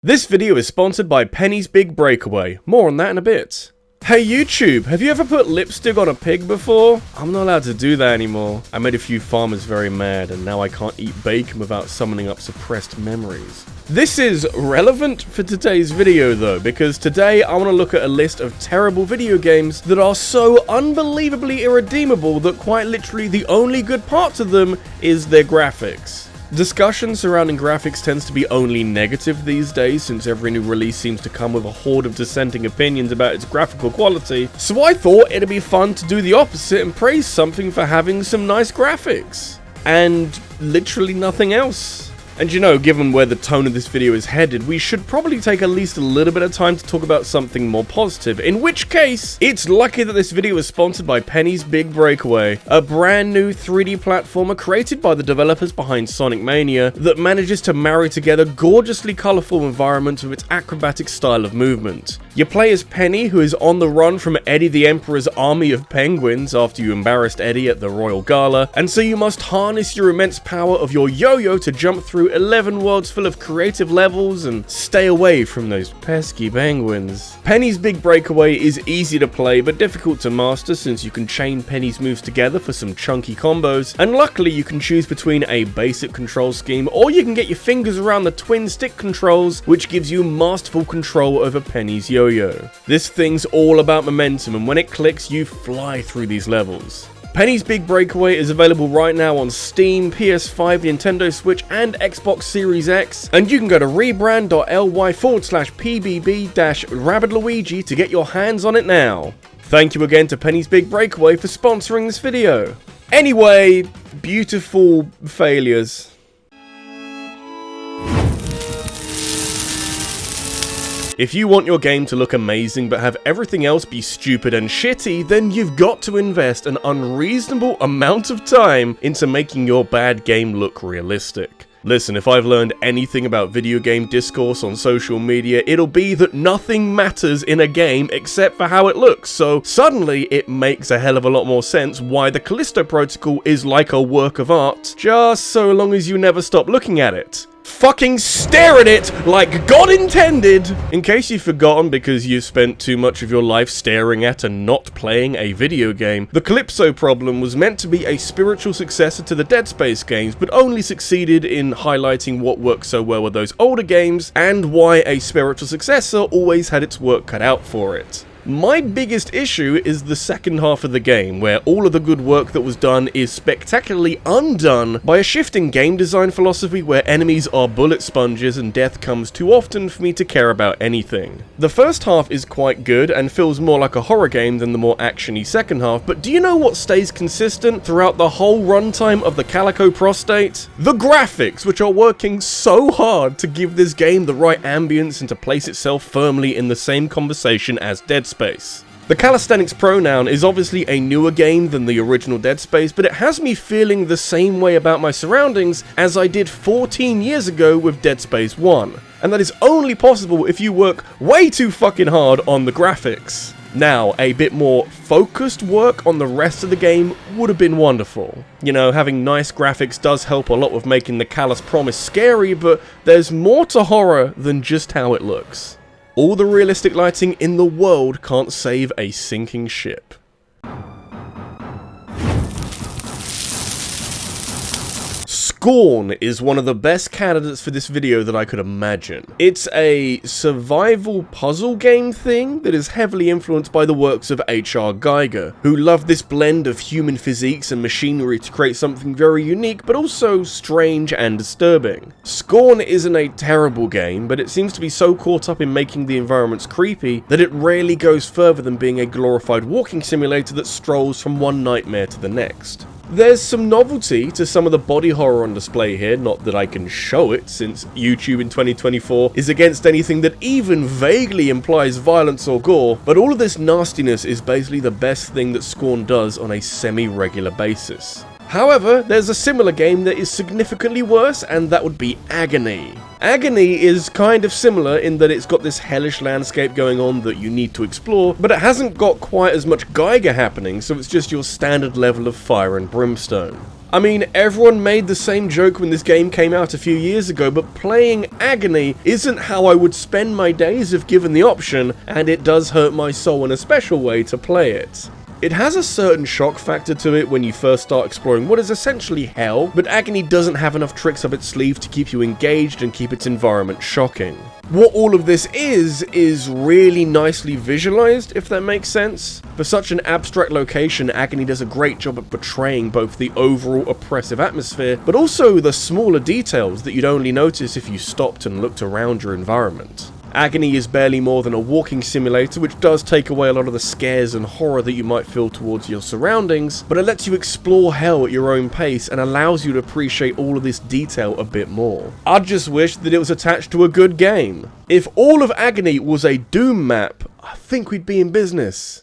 This video is sponsored by Penny's Big Breakaway. More on that in a bit. Hey YouTube, have you ever put lipstick on a pig before? I'm not allowed to do that anymore. I made a few farmers very mad and now I can't eat bacon without summoning up suppressed memories. This is relevant for today's video though, because today I want to look at a list of terrible video games that are so unbelievably irredeemable that quite literally the only good part to them is their graphics. Discussion surrounding graphics tends to be only negative these days, since every new release seems to come with a horde of dissenting opinions about its graphical quality, so I thought it'd be fun to do the opposite and praise something for having some nice graphics. And literally nothing else. And you know, given where the tone of this video is headed, we should probably take at least a little bit of time to talk about something more positive, in which case, it's lucky that this video is sponsored by Penny's Big Breakaway, a brand new 3D platformer created by the developers behind Sonic Mania that manages to marry together gorgeously colourful environments with its acrobatic style of movement. You play as Penny, who is on the run from Eddie the Emperor's army of penguins after you embarrassed Eddie at the Royal Gala, and so you must harness your immense power of your yo-yo to jump through 11 worlds full of creative levels and stay away from those pesky penguins. Penny's Big Breakaway is easy to play but difficult to master, since you can chain Penny's moves together for some chunky combos, and luckily you can choose between a basic control scheme or you can get your fingers around the twin stick controls, which gives you masterful control over Penny's yo-yo. This thing's all about momentum, and when it clicks you fly through these levels. Penny's Big Breakaway is available right now on Steam, PS5, Nintendo Switch, and Xbox Series X, and you can go to rebrand.ly/PBB-RabbidLuigi to get your hands on it now. Thank you again to Penny's Big Breakaway for sponsoring this video. Anyway, beautiful failures. If you want your game to look amazing but have everything else be stupid and shitty, then you've got to invest an unreasonable amount of time into making your bad game look realistic. Listen, if I've learned anything about video game discourse on social media, it'll be that nothing matters in a game except for how it looks, so suddenly it makes a hell of a lot more sense why the Callisto Protocol is like a work of art, just so long as you never stop looking at it. Fucking stare at it like God intended! In case you've forgotten because you've spent too much of your life staring at and not playing a video game, the Calypso problem was meant to be a spiritual successor to the Dead Space games, but only succeeded in highlighting what worked so well with those older games, and why a spiritual successor always had its work cut out for it. My biggest issue is the second half of the game, where all of the good work that was done is spectacularly undone by a shift in game design philosophy where enemies are bullet sponges and death comes too often for me to care about anything. The first half is quite good and feels more like a horror game than the more actiony second half, but do you know what stays consistent throughout the whole runtime of the Calico Prostate? The graphics, which are working so hard to give this game the right ambience and to place itself firmly in the same conversation as Dead Space. The Calisthenics Pronoun is obviously a newer game than the original Dead Space, but it has me feeling the same way about my surroundings as I did 14 years ago with Dead Space 1. And that is only possible if you work way too fucking hard on the graphics. Now, a bit more focused work on the rest of the game would have been wonderful. You know, having nice graphics does help a lot with making the Callous Promise scary, but there's more to horror than just how it looks. All the realistic lighting in the world can't save a sinking ship. Scorn is one of the best candidates for this video that I could imagine. It's a survival puzzle game thing that is heavily influenced by the works of H.R. Geiger, who loved this blend of human physiques and machinery to create something very unique but also strange and disturbing. Scorn isn't a terrible game, but it seems to be so caught up in making the environments creepy that it rarely goes further than being a glorified walking simulator that strolls from one nightmare to the next. There's some novelty to some of the body horror on display here, not that I can show it, since YouTube in 2024 is against anything that even vaguely implies violence or gore, but all of this nastiness is basically the best thing that Scorn does on a semi-regular basis. However, there's a similar game that is significantly worse, and that would be Agony. Agony is kind of similar in that it's got this hellish landscape going on that you need to explore, but it hasn't got quite as much Geiger happening, so it's just your standard level of fire and brimstone. I mean, everyone made the same joke when this game came out a few years ago, but playing Agony isn't how I would spend my days if given the option, and it does hurt my soul in a special way to play it. It has a certain shock factor to it when you first start exploring what is essentially hell, but Agony doesn't have enough tricks up its sleeve to keep you engaged and keep its environment shocking. What all of this is really nicely visualized, if that makes sense. For such an abstract location, Agony does a great job at portraying both the overall oppressive atmosphere, but also the smaller details that you'd only notice if you stopped and looked around your environment. Agony is barely more than a walking simulator, which does take away a lot of the scares and horror that you might feel towards your surroundings, but it lets you explore hell at your own pace and allows you to appreciate all of this detail a bit more. I just wish that it was attached to a good game. If all of Agony was a Doom map, I think we'd be in business.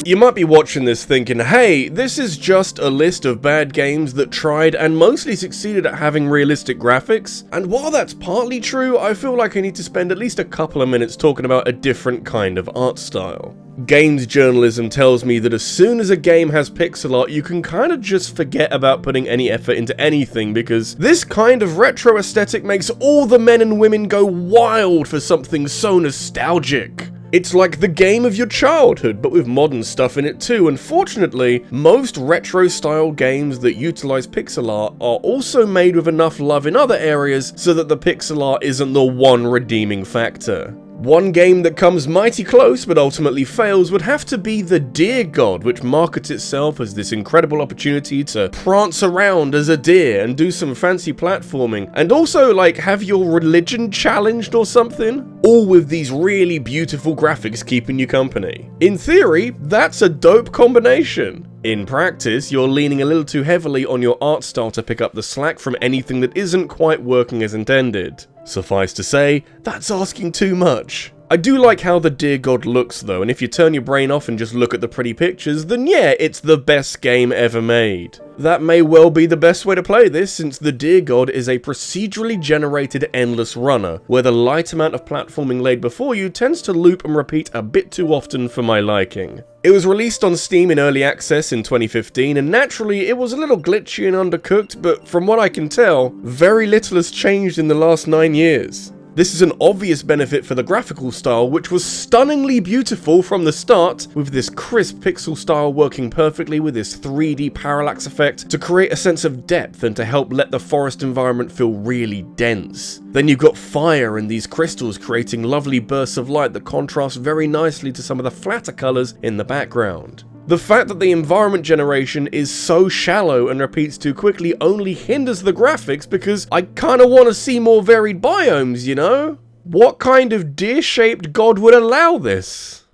You might be watching this thinking, hey, this is just a list of bad games that tried and mostly succeeded at having realistic graphics. And while that's partly true, I feel like I need to spend at least a couple of minutes talking about a different kind of art style. Games journalism tells me that as soon as a game has pixel art, you can kind of just forget about putting any effort into anything, because this kind of retro aesthetic makes all the men and women go wild for something so nostalgic. It's like the game of your childhood, but with modern stuff in it too. Unfortunately, most retro-style games that utilize pixel art are also made with enough love in other areas so that the pixel art isn't the one redeeming factor. One game that comes mighty close but ultimately fails would have to be the Deer God, which markets itself as this incredible opportunity to prance around as a deer and do some fancy platforming, and also like have your religion challenged or something, all with these really beautiful graphics keeping you company. In theory, that's a dope combination. In practice, you're leaning a little too heavily on your art style to pick up the slack from anything that isn't quite working as intended. Suffice to say, that's asking too much. I do like how the Deer God looks though, and if you turn your brain off and just look at the pretty pictures, then yeah, it's the best game ever made. That may well be the best way to play this, since the Deer God is a procedurally generated endless runner, where the light amount of platforming laid before you tends to loop and repeat a bit too often for my liking. It was released on Steam in early access in 2015, and naturally it was a little glitchy and undercooked, but from what I can tell, very little has changed in the last 9 years. This is an obvious benefit for the graphical style, which was stunningly beautiful from the start, with this crisp pixel style working perfectly with this 3D parallax effect to create a sense of depth and to help let the forest environment feel really dense. Then you've got fire and these crystals creating lovely bursts of light that contrast very nicely to some of the flatter colors in the background. The fact that the environment generation is so shallow and repeats too quickly only hinders the graphics, because I kinda wanna see more varied biomes, you know? What kind of deer-shaped god would allow this?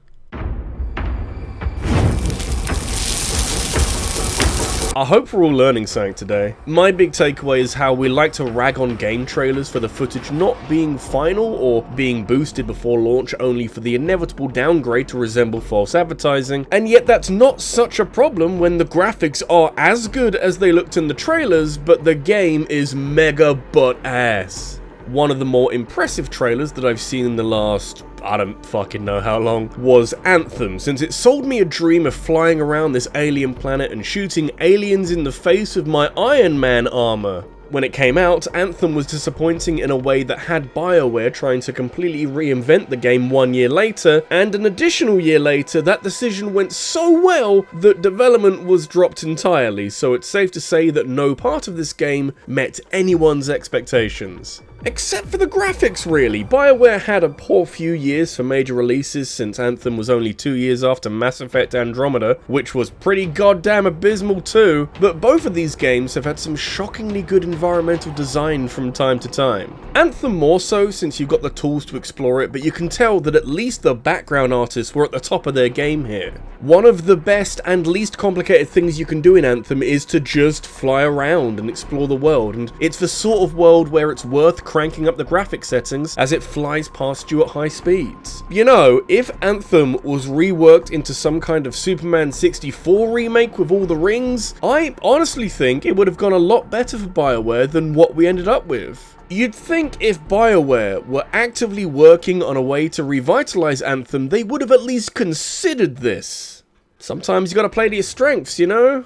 I hope we're all learning something today. My big takeaway is how we like to rag on game trailers for the footage not being final or being boosted before launch, only for the inevitable downgrade to resemble false advertising, and yet that's not such a problem when the graphics are as good as they looked in the trailers, but the game is mega butt ass. One of the more impressive trailers that I've seen in the last, I don't fucking know how long, was Anthem, since it sold me a dream of flying around this alien planet and shooting aliens in the face with my Iron Man armor. When it came out, Anthem was disappointing in a way that had BioWare trying to completely reinvent the game 1 year later, and an additional year later, that decision went so well that development was dropped entirely, so it's safe to say that no part of this game met anyone's expectations. Except for the graphics, really. BioWare had a poor few years for major releases, since Anthem was only 2 years after Mass Effect Andromeda, which was pretty goddamn abysmal too, but both of these games have had some shockingly good environmental design from time to time. Anthem more so, since you've got the tools to explore it, but you can tell that at least the background artists were at the top of their game here. One of the best and least complicated things you can do in Anthem is to just fly around and explore the world, and it's the sort of world where it's worth cranking up the graphic settings as it flies past you at high speeds. You know, if Anthem was reworked into some kind of Superman 64 remake with all the rings, I honestly think it would have gone a lot better for BioWare than what we ended up with. You'd think if BioWare were actively working on a way to revitalize Anthem, they would have at least considered this. Sometimes you gotta play to your strengths, you know?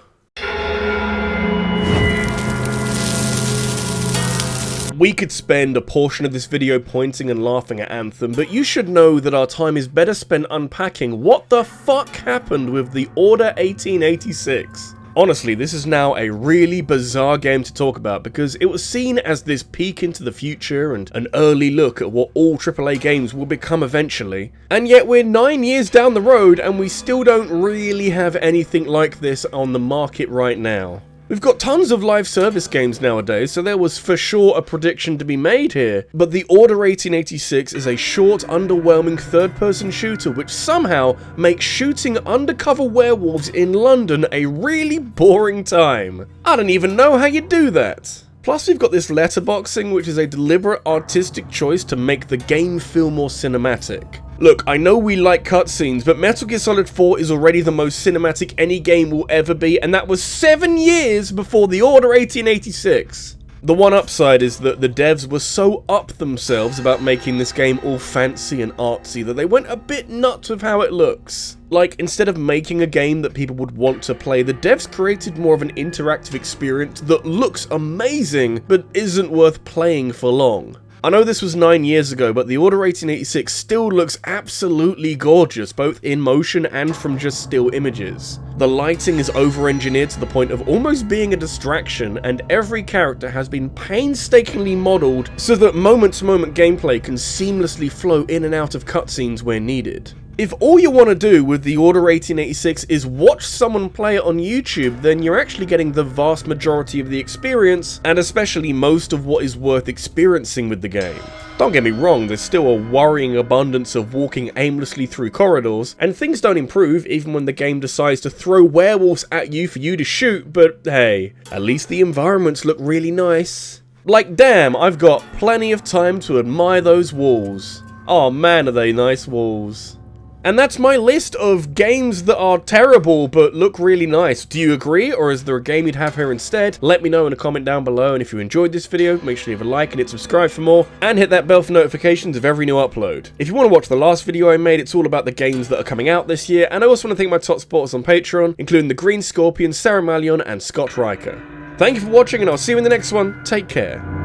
We could spend a portion of this video pointing and laughing at Anthem, but you should know that our time is better spent unpacking what the fuck happened with the Order 1886. Honestly, this is now a really bizarre game to talk about because it was seen as this peek into the future and an early look at what all AAA games will become eventually. And yet we're 9 years down the road and we still don't really have anything like this on the market right now. We've got tons of live service games nowadays, so there was for sure a prediction to be made here. But the Order 1886 is a short, underwhelming third-person shooter which somehow makes shooting undercover werewolves in London a really boring time. I don't even know how you do that. Plus we've got this letterboxing, which is a deliberate artistic choice to make the game feel more cinematic. Look, I know we like cutscenes, but Metal Gear Solid 4 is already the most cinematic any game will ever be, and that was 7 years before the Order 1886. The one upside is that the devs were so up themselves about making this game all fancy and artsy that they went a bit nuts with how it looks. Like, instead of making a game that people would want to play, the devs created more of an interactive experience that looks amazing, but isn't worth playing for long. I know this was 9 years ago, but the Order 1886 still looks absolutely gorgeous, both in motion and from just still images. The lighting is over-engineered to the point of almost being a distraction, and every character has been painstakingly modelled so that moment-to-moment gameplay can seamlessly flow in and out of cutscenes where needed. If all you want to do with the Order 1886 is watch someone play it on YouTube, then you're actually getting the vast majority of the experience, and especially most of what is worth experiencing with the game. Don't get me wrong, there's still a worrying abundance of walking aimlessly through corridors, and things don't improve even when the game decides to throw werewolves at you for you to shoot, but hey, at least the environments look really nice. Like damn, I've got plenty of time to admire those walls. Oh man, are they nice walls. And that's my list of games that are terrible but look really nice. Do you agree, or is there a game you'd have here instead? Let me know in a comment down below, and if you enjoyed this video, make sure you leave a like and hit subscribe for more, and hit that bell for notifications of every new upload. If you want to watch the last video I made, it's all about the games that are coming out this year, and I also want to thank my top supporters on Patreon, including the Green Scorpion, Sarah Malion, and Scott Riker. Thank you for watching, and I'll see you in the next one. Take care.